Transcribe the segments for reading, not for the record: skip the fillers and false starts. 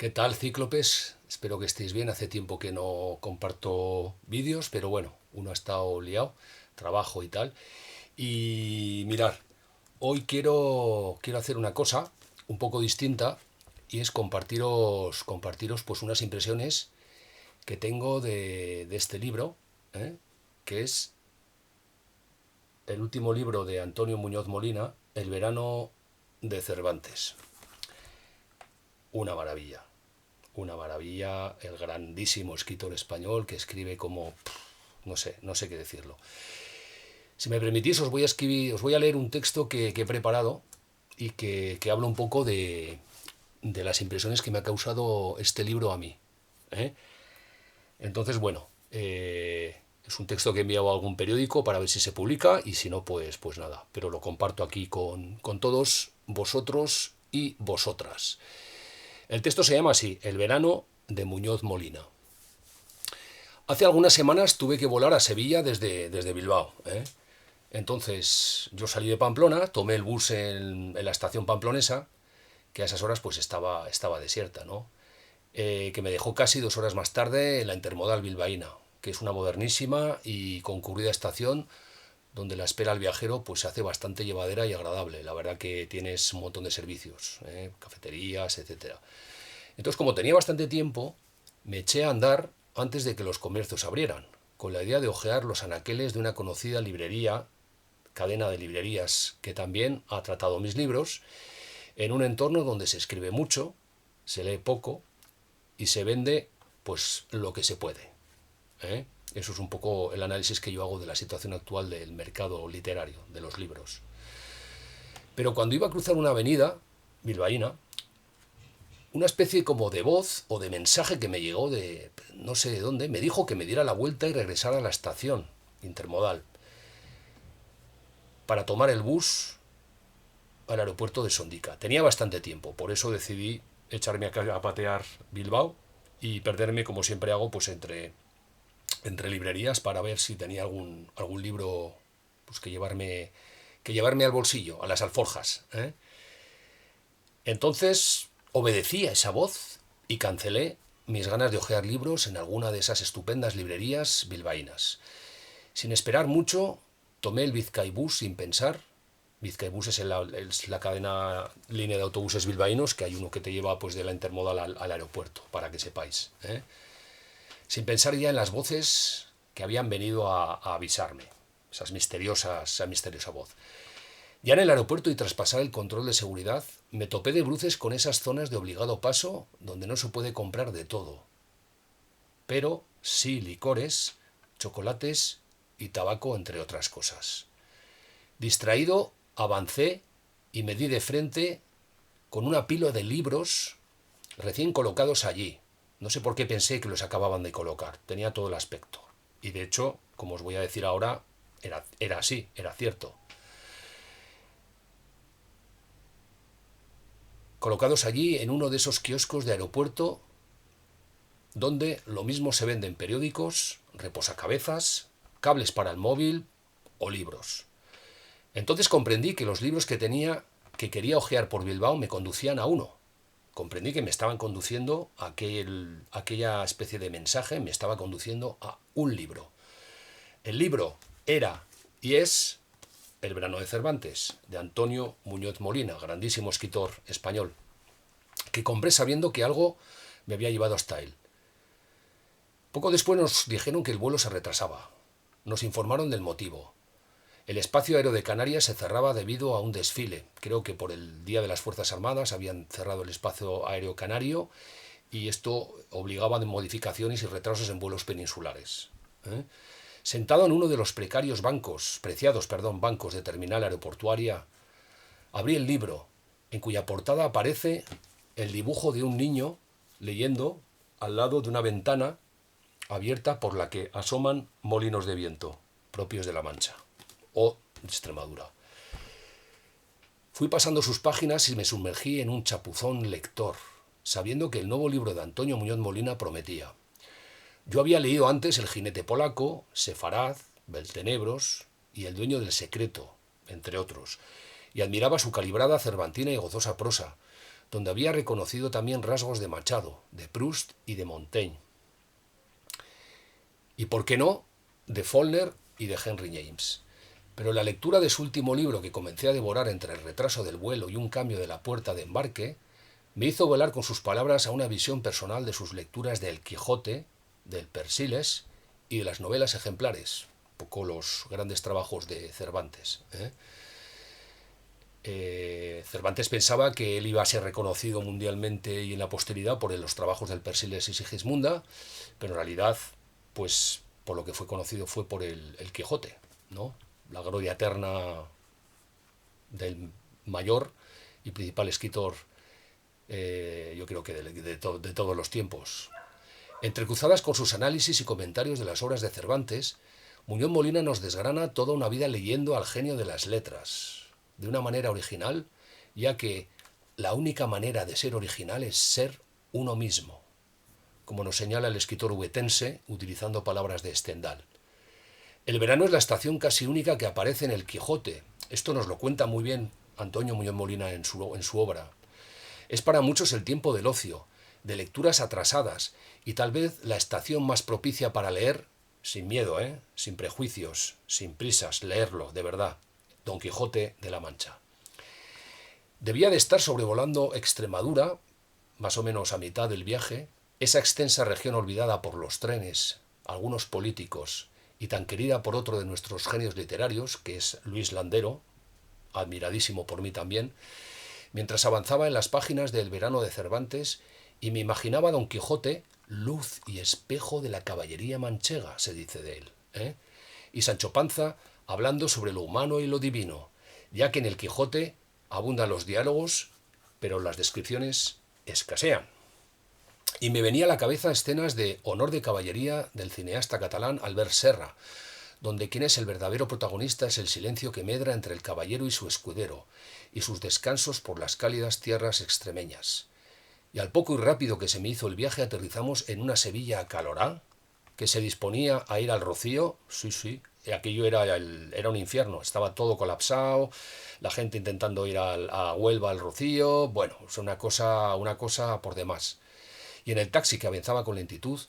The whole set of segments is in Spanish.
¿Qué tal, Cíclopes? Espero que estéis bien. Hace tiempo que no comparto vídeos, pero bueno, uno ha estado liado, trabajo y tal. Y mirar, hoy quiero hacer una cosa un poco distinta y es compartiros pues unas impresiones que tengo de este libro, ¿eh? Que es el último libro de Antonio Muñoz Molina, El verano de Cervantes. Una maravilla. Una maravilla, el grandísimo escritor español que escribe como, no sé qué decirlo. Si me permitís, os voy a leer un texto que he preparado y que habla un poco de las impresiones que me ha causado este libro a mí. ¿Eh? Entonces, bueno, es un texto que he enviado a algún periódico para ver si se publica y si no, pues nada. Pero lo comparto aquí con todos vosotros y vosotras. El texto se llama así, El verano de Muñoz Molina. Hace algunas semanas tuve que volar a Sevilla desde Bilbao. Entonces yo salí de Pamplona, tomé el bus en la estación pamplonesa, que a esas horas pues estaba desierta, ¿no? Que me dejó casi 2 horas más tarde en la intermodal bilbaína, que es una modernísima y concurrida estación donde la espera al viajero pues se hace bastante llevadera y agradable. La verdad que tienes un montón de servicios, cafeterías, etcétera. Entonces, como tenía bastante tiempo, me eché a andar antes de que los comercios abrieran, con la idea de hojear los anaqueles de una conocida librería, cadena de librerías que también ha tratado mis libros, en un entorno donde se escribe mucho, se lee poco y se vende pues lo que se puede. ¿eh? Eso es un poco el análisis que yo hago de la situación actual del mercado literario, de los libros. Pero cuando iba a cruzar una avenida bilbaína, una especie como de voz o de mensaje que me llegó de no sé de dónde, me dijo que me diera la vuelta y regresara a la estación intermodal para tomar el bus al aeropuerto de Sondica. Tenía bastante tiempo, por eso decidí echarme a patear Bilbao y perderme, como siempre hago, pues entre librerías para ver si tenía algún libro pues, que llevarme al bolsillo, a las alforjas. Entonces obedecí a esa voz y cancelé mis ganas de hojear libros en alguna de esas estupendas librerías bilbaínas. Sin esperar mucho, tomé el Bizkaibus sin pensar. Bizkaibus es la cadena línea de autobuses bilbaínos, que hay uno que te lleva pues de la intermodal al aeropuerto, para que sepáis. Sin pensar ya en las voces que habían venido a avisarme, esa misteriosa voz. Ya en el aeropuerto y tras pasar el control de seguridad, me topé de bruces con esas zonas de obligado paso donde no se puede comprar de todo, pero sí licores, chocolates y tabaco, entre otras cosas. Distraído, avancé y me di de frente con una pila de libros recién colocados allí. No sé por qué pensé que los acababan de colocar, tenía todo el aspecto. Y de hecho, como os voy a decir ahora, era así, era cierto. Colocados allí en uno de esos kioscos de aeropuerto donde lo mismo se venden periódicos, reposacabezas, cables para el móvil o libros. Entonces comprendí que los libros que quería hojear por Bilbao me conducían a uno. Comprendí que me estaban conduciendo a aquella especie de mensaje, me estaba conduciendo a un libro. El libro era y es El verano de Cervantes, de Antonio Muñoz Molina, grandísimo escritor español, que compré sabiendo que algo me había llevado hasta él. Poco después nos dijeron que el vuelo se retrasaba. Nos informaron del motivo. El espacio aéreo de Canarias se cerraba debido a un desfile. Creo que por el Día de las Fuerzas Armadas habían cerrado el espacio aéreo canario y esto obligaba a modificaciones y retrasos en vuelos peninsulares. Sentado en uno de los preciados bancos de terminal aeroportuaria, abrí el libro, en cuya portada aparece el dibujo de un niño leyendo al lado de una ventana abierta por la que asoman molinos de viento, propios de La Mancha o de Extremadura. Fui pasando sus páginas y me sumergí en un chapuzón lector, sabiendo que el nuevo libro de Antonio Muñoz Molina prometía. Yo había leído antes El jinete polaco, Sefaraz, Beltenebros y El dueño del secreto, entre otros, y admiraba su calibrada, cervantina y gozosa prosa, donde había reconocido también rasgos de Machado, de Proust y de Montaigne. Y por qué no, de Faulkner y de Henry James. Pero la lectura de su último libro, que comencé a devorar entre el retraso del vuelo y un cambio de la puerta de embarque, me hizo volar con sus palabras a una visión personal de sus lecturas de El Quijote, del Persiles y de las novelas ejemplares, un poco los grandes trabajos de Cervantes. Cervantes pensaba que él iba a ser reconocido mundialmente y en la posteridad por los trabajos del Persiles y Sigismunda, pero en realidad, pues por lo que fue conocido fue por el Quijote, ¿no? La gloria eterna del mayor y principal escritor, yo creo que de todos los tiempos. Entrecruzadas con sus análisis y comentarios de las obras de Cervantes, Muñoz Molina nos desgrana toda una vida leyendo al genio de las letras, de una manera original, ya que la única manera de ser original es ser uno mismo, como nos señala el escritor huetense utilizando palabras de Stendhal. El verano es la estación casi única que aparece en El Quijote. Esto nos lo cuenta muy bien Antonio Muñoz Molina en su obra. Es para muchos el tiempo del ocio, de lecturas atrasadas y tal vez la estación más propicia para leer, sin miedo, sin prejuicios, sin prisas, leerlo, de verdad. Don Quijote de la Mancha. Debía de estar sobrevolando Extremadura, más o menos a mitad del viaje, esa extensa región olvidada por los trenes, algunos políticos, y tan querida por otro de nuestros genios literarios, que es Luis Landero, admiradísimo por mí también, mientras avanzaba en las páginas del Verano de Cervantes y me imaginaba a Don Quijote luz y espejo de la caballería manchega, se dice de él, y Sancho Panza hablando sobre lo humano y lo divino, ya que en el Quijote abundan los diálogos, pero las descripciones escasean. Y me venía a la cabeza escenas de Honor de caballería del cineasta catalán Albert Serra, donde quien es el verdadero protagonista es el silencio que medra entre el caballero y su escudero, y sus descansos por las cálidas tierras extremeñas. Y al poco y rápido que se me hizo el viaje aterrizamos en una Sevilla acalorada, que se disponía a ir al Rocío, sí, y aquello era un infierno, estaba todo colapsado, la gente intentando ir a Huelva al Rocío, bueno, es una cosa por demás. Y en el taxi que avanzaba con lentitud,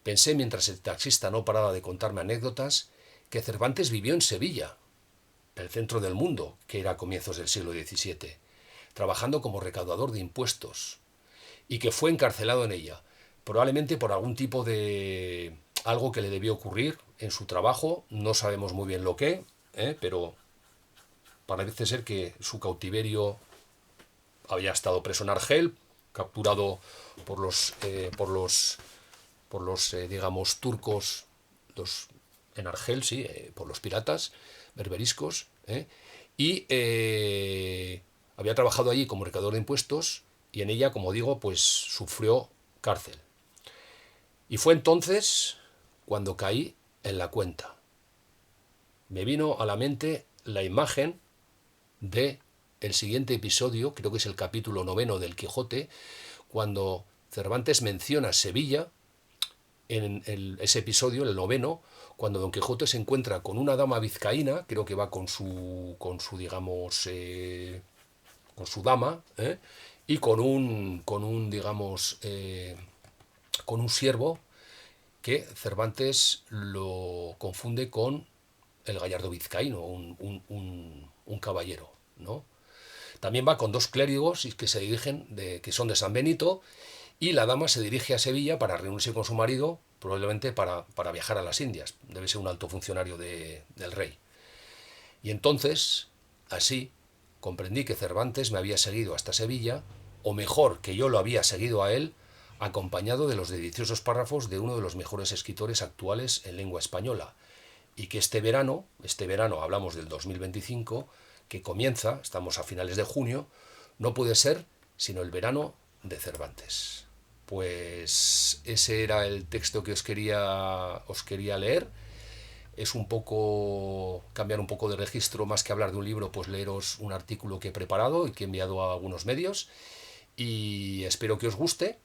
pensé mientras el taxista no paraba de contarme anécdotas, que Cervantes vivió en Sevilla, el centro del mundo, que era a comienzos del siglo XVII, trabajando como recaudador de impuestos, y que fue encarcelado en ella, probablemente por algún tipo de algo que le debió ocurrir en su trabajo, no sabemos muy bien lo que, pero parece ser que su cautiverio había estado preso en Argel, capturado por los digamos turcos, en Argel, sí, por los piratas berberiscos, y había trabajado allí como recaudador de impuestos y en ella, como digo, pues sufrió cárcel. Y fue entonces cuando caí en la cuenta. Me vino a la mente la imagen de el siguiente episodio, creo que es el capítulo 9 del Quijote, cuando Cervantes menciona Sevilla, en ese episodio, el 9, cuando Don Quijote se encuentra con una dama vizcaína, creo que va con su digamos, con su dama, y con un digamos, con un siervo que Cervantes lo confunde con el gallardo vizcaíno, un caballero, ¿no? También va con dos clérigos que se dirigen, que son de San Benito, y la dama se dirige a Sevilla para reunirse con su marido, probablemente para viajar a las Indias. Debe ser un alto funcionario del rey. Y entonces, así, comprendí que Cervantes me había seguido hasta Sevilla, o mejor, que yo lo había seguido a él, acompañado de los deliciosos párrafos de uno de los mejores escritores actuales en lengua española, y que este verano hablamos del 2025, que comienza, estamos a finales de junio, no puede ser sino el verano de Cervantes. Pues ese era el texto que os quería leer. Es un poco cambiar un poco de registro, más que hablar de un libro, pues leeros un artículo que he preparado y que he enviado a algunos medios. Y espero que os guste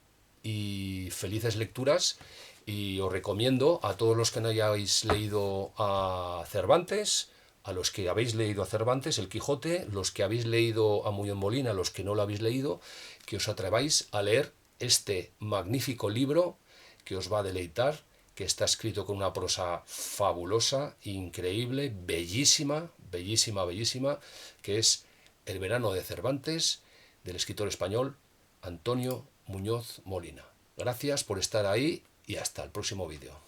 y felices lecturas. Y os recomiendo a todos los que no hayáis leído a Cervantes, a los que habéis leído a Cervantes, El Quijote, los que habéis leído a Muñoz Molina, los que no lo habéis leído, que os atreváis a leer este magnífico libro que os va a deleitar, que está escrito con una prosa fabulosa, increíble, bellísima, bellísima, bellísima, que es El verano de Cervantes, del escritor español Antonio Muñoz Molina. Gracias por estar ahí y hasta el próximo vídeo.